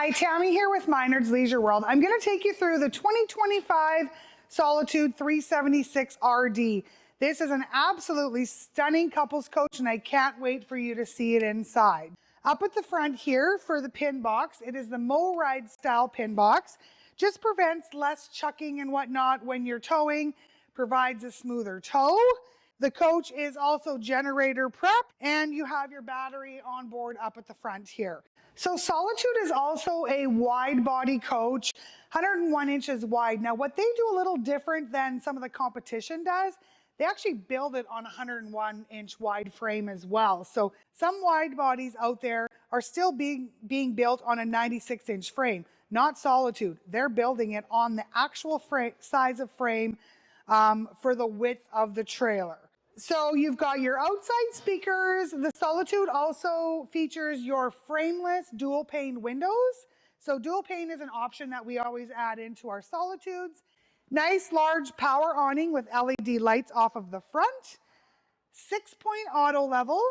Hi, Tammy here with Minard's Leisure World. I'm going to take you through the 2025 Solitude 376 RD. This is an absolutely stunning couples coach, and I can't wait for you to see it inside. Up at the front here for the pin box, it is the Minard style pin box. Just prevents less chucking and whatnot when you're towing, provides a smoother tow. The coach is also generator prep, and you have your battery on board up at the front here. So Solitude is also a wide body coach, 101 inches wide. Now what they do a little different than some of the competition does, they actually build it on a 101 inch wide frame as well. So some wide bodies out there are still being built on a 96 inch frame, not Solitude. They're building it on the actual size of frame for the width of the trailer. So you've got your outside speakers. The Solitude also features your frameless dual pane windows. So dual pane is an option that we always add into our Solitudes. Nice large power awning with LED lights off of the front. 6-point auto level.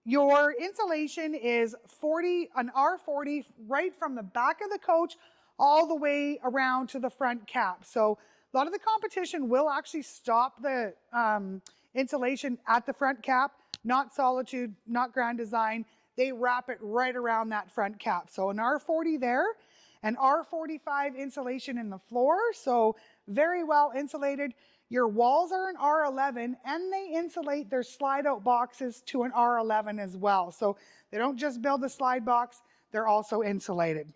Your insulation is an R40 right from the back of the coach all the way around to the front cap. So a lot of the competition will actually stop the insulation at the front cap, not Solitude, not Grand Design. They wrap it right around that front cap. So an R40 there, an R45 insulation in the floor, so very well insulated. Your walls are an R11, and they insulate their slide out boxes to an R11 as well. So they don't just build a slide box, they're also insulated.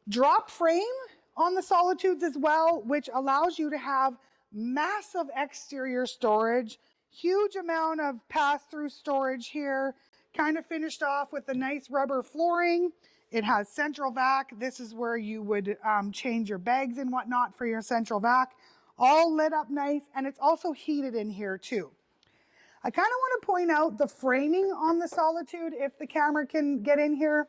Drop frame on the Solitudes as well, which allows you to have massive exterior storage, huge amount of pass-through storage here, kind of finished off with a nice rubber flooring. It has central vac. This is where you would change your bags and whatnot for your central vac. All lit up nice, and it's also heated in here too. I kind of want to point out the framing on the Solitude if the camera can get in here.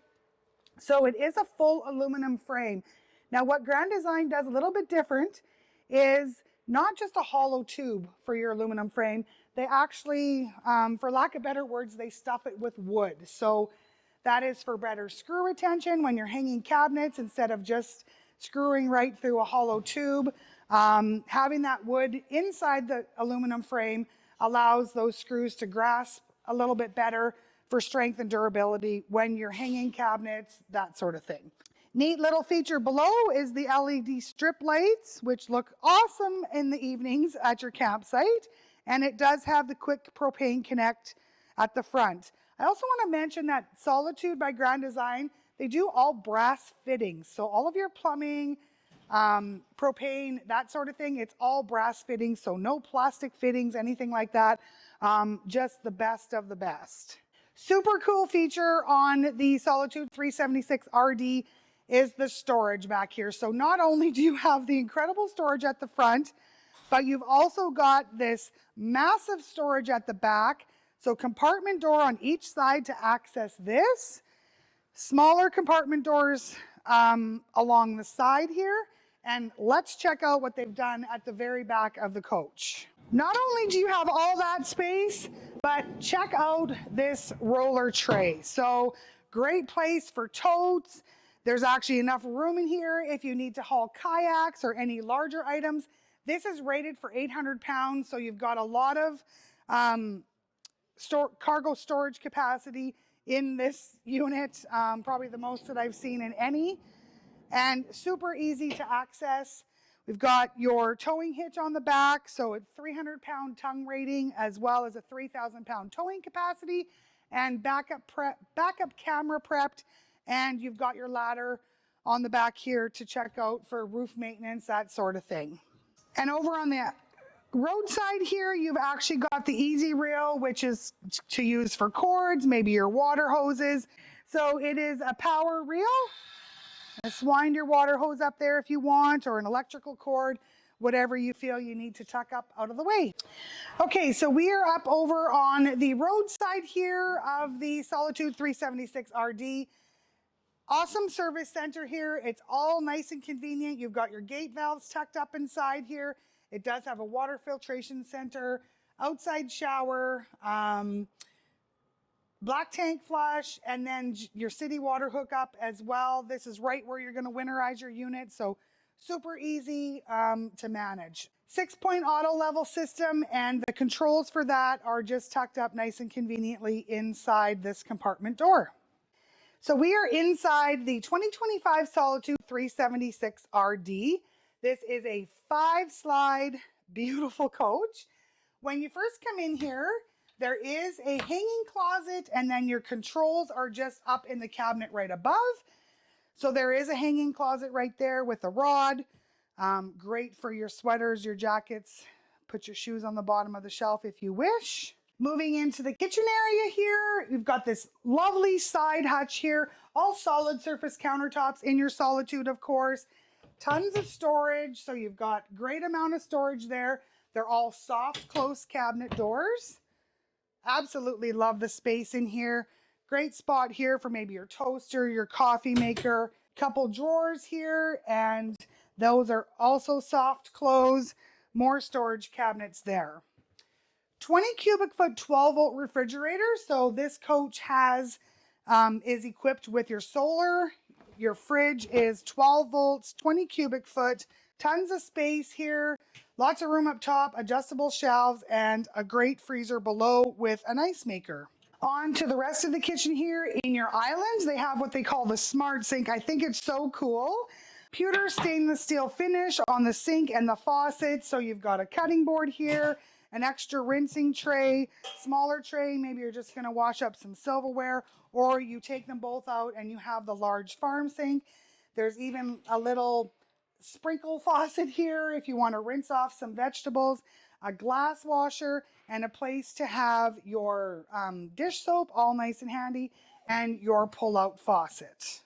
So it is a full aluminum frame. Now what Grand Design does a little bit different is not just a hollow tube for your aluminum frame. They actually, for lack of better words, they stuff it with wood. So that is for better screw retention when you're hanging cabinets instead of just screwing right through a hollow tube. Having that wood inside the aluminum frame allows those screws to grasp a little bit better for strength and durability when you're hanging cabinets, that sort of thing. Neat little feature below is the LED strip lights, which look awesome in the evenings at your campsite. And it does have the quick propane connect at the front. I also want to mention that Solitude by Grand Design, they do all brass fittings. So all of your plumbing, propane, that sort of thing, it's all brass fittings. So no plastic fittings, anything like that. Just the best of the best. Super cool feature on the Solitude 376 RD is the storage back here. So not only do you have the incredible storage at the front, but you've also got this massive storage at the back. So compartment door on each side to access this. Smaller compartment doors along the side here. And let's check out what they've done at the very back of the coach. Not only do you have all that space, but check out this roller tray. So great place for totes. There's actually enough room in here if you need to haul kayaks or any larger items. This is rated for 800 pounds, so you've got a lot of cargo storage capacity in this unit, probably the most that I've seen in any, and super easy to access. We've got your towing hitch on the back, so it's 300-pound tongue rating as well as a 3,000-pound towing capacity, and backup camera prepped. And you've got your ladder on the back here to check out for roof maintenance, that sort of thing. And over on the roadside here, you've actually got the easy reel, which is to use for cords, maybe your water hoses. So it is a power reel. Just wind your water hose up there if you want, or an electrical cord, whatever you feel you need to tuck up out of the way. Okay, so we are up over on the roadside here of the Solitude 376 RD. Awesome service center here. It's all nice and convenient. You've got your gate valves tucked up inside here. It does have a water filtration center, outside shower, Black tank flush, and then your city water hookup as well. This is right where you're going to winterize your unit, so super easy to manage. 6-point auto level system, and the controls for that are just tucked up nice and conveniently inside this compartment door. So we are inside the 2025 Solitude 376 RD. This is a 5-slide, beautiful coach. When you first come in here, there is a hanging closet, and then your controls are just up in the cabinet right above. So there is a hanging closet right there with a rod. Great for your sweaters, your jackets. Put your shoes on the bottom of the shelf if you wish. Moving into the kitchen area here, you've got this lovely side hutch here, all solid surface countertops in your Solitude, of course. Tons of storage, so you've got great amount of storage there. They're all soft close cabinet doors. Absolutely love the space in here. Great spot here for maybe your toaster, your coffee maker. Couple drawers here, and those are also soft close. More storage cabinets there. 20 cubic foot 12-volt refrigerator. So this coach is equipped with your solar. Your fridge is 12 volts, 20 cubic foot, tons of space here, lots of room up top, adjustable shelves, and a great freezer below with an ice maker. On to the rest of the kitchen here. In your islands, they have what they call the smart sink. I think it's so cool. Pewter stainless steel finish on the sink and the faucet. So you've got a cutting board here, an extra rinsing tray, smaller tray. Maybe you're just going to wash up some silverware, or you take them both out and you have the large farm sink. There's even a little sprinkle faucet here if you want to rinse off some vegetables, a glass washer, and a place to have your dish soap, all nice and handy, and your pull-out faucet.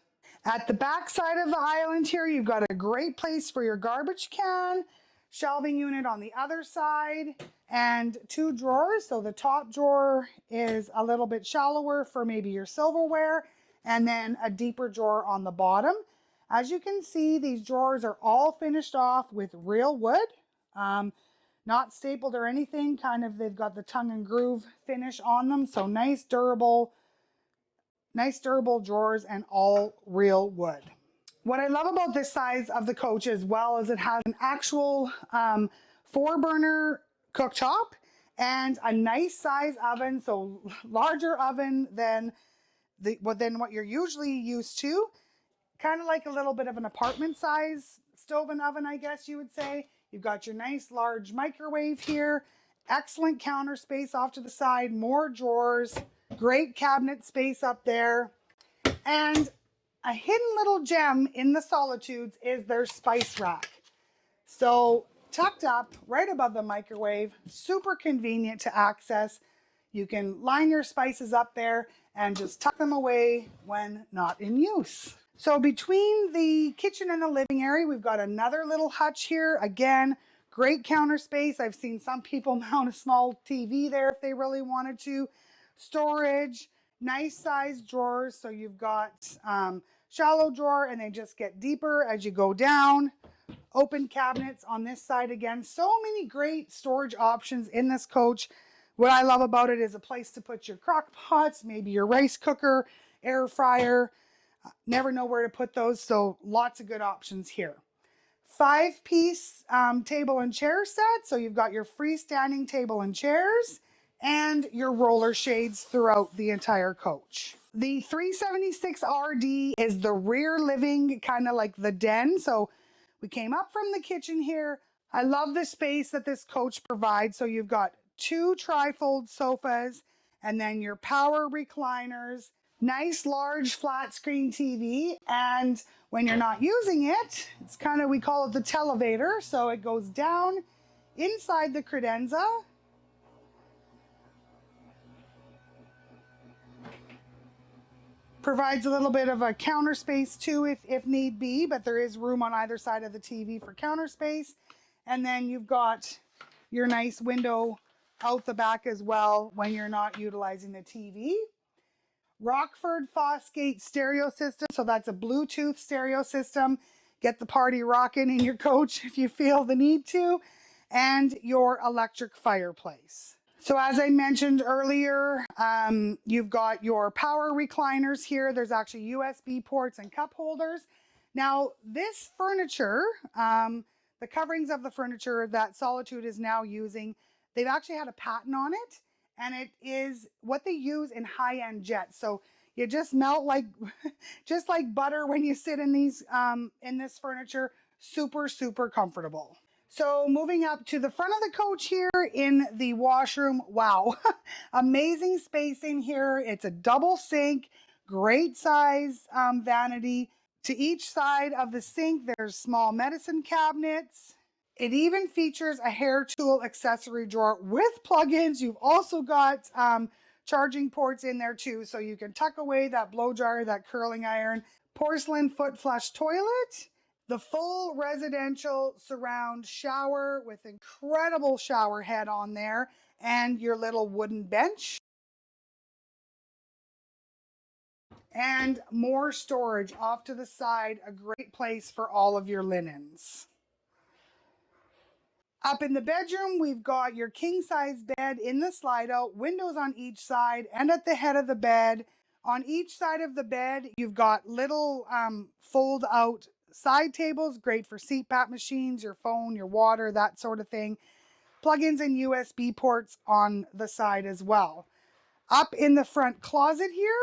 At the back side of the island here, you've got a great place for your garbage can, shelving unit on the other side, and 2 drawers. So the top drawer is a little bit shallower for maybe your silverware, and then a deeper drawer on the bottom. As you can see, these drawers are all finished off with real wood, not stapled or anything. Kind of, they've got the tongue and groove finish on them. So nice durable drawers, and all real wood. What I love about this size of the coach as well is it has an actual 4-burner cooktop and a nice size oven, so larger oven than what you're usually used to. Kind of like a little bit of an apartment size stove and oven, I guess you would say. You've got your nice large microwave here, excellent counter space off to the side, more drawers, great cabinet space up there. And a hidden little gem in the Solitudes is their spice rack. So tucked up right above the microwave, super convenient to access. You can line your spices up there and just tuck them away when not in use. So between the kitchen and the living area, we've got another little hutch here. Again, great counter space. I've seen some people mount a small TV there if they really wanted to. Storage, nice sized drawers. So you've got shallow drawer, and they just get deeper as you go down. Open cabinets on this side again. So many great storage options in this coach. What I love about it is a place to put your crock pots, maybe your rice cooker, air fryer. Never know where to put those, so lots of good options here. 5-piece table and chair set. So you've got your freestanding table and chairs and your roller shades throughout the entire coach. The 376 RD is the rear living, kind of like the den. So we came up from the kitchen here. I love the space that this coach provides. So you've got 2 trifold sofas, and then your power recliners, nice large flat screen TV. And when you're not using it, it's kind of, we call it the televator. So it goes down inside the credenza. Provides a little bit of a counter space too if need be, but there is room on either side of the TV for counter space. And then you've got your nice window out the back as well when you're not utilizing the TV. Rockford Fosgate stereo system. So that's a Bluetooth stereo system. Get the party rocking in your coach if you feel the need to. And your electric fireplace. So as I mentioned earlier, you've got your power recliners here. There's actually USB ports and cup holders. Now this furniture, the coverings of the furniture that Solitude is now using, they've actually had a patent on it, and it is what they use in high-end jets. So you just melt like, just like butter when you sit in these, in this furniture. Super, super comfortable. So moving up to the front of the coach here in the washroom, wow, amazing space in here. It's a double sink, great size vanity. To each side of the sink, there's small medicine cabinets. It even features a hair tool accessory drawer with plugins. You've also got charging ports in there too, so you can tuck away that blow dryer, that curling iron, porcelain foot flush toilet, the full residential surround shower with incredible shower head on there, and your little wooden bench, and more storage off to the side, a great place for all of your linens. Up in the bedroom, we've got your king size bed in the slide out, windows on each side, and at the head of the bed. On each side of the bed, you've got little fold out side tables, great for CPAP machines, your phone, your water, that sort of thing. Plugins and USB ports on the side as well. Up in the front closet here,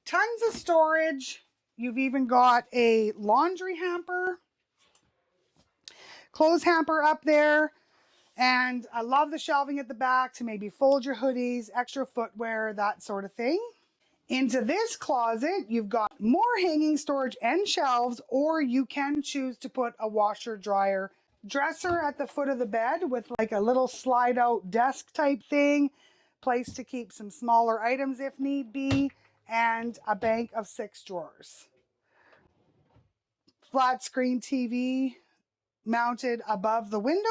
tons of storage. You've even got a laundry hamper, clothes hamper up there. And I love the shelving at the back to maybe fold your hoodies, extra footwear, that sort of thing. Into this closet, you've got more hanging storage and shelves, or you can choose to put a washer dryer dresser at the foot of the bed with like a little slide out desk type thing, place to keep some smaller items if need be, and a bank of 6 drawers. Flat screen TV mounted above the window.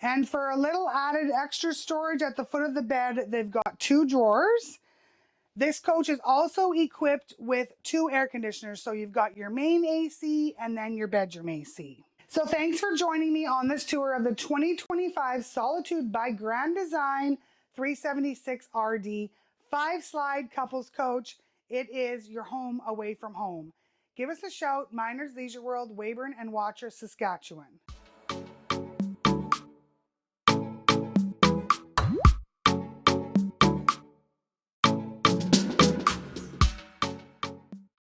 And for a little added extra storage at the foot of the bed, they've got 2 drawers. This coach is also equipped with 2 air conditioners. So you've got your main AC and then your bedroom AC. So thanks for joining me on this tour of the 2025 Solitude by Grand Design 376 RD 5-slide couples coach. It is your home away from home. Give us a shout, Miners Leisure World, Weyburn and Watcher, Saskatchewan.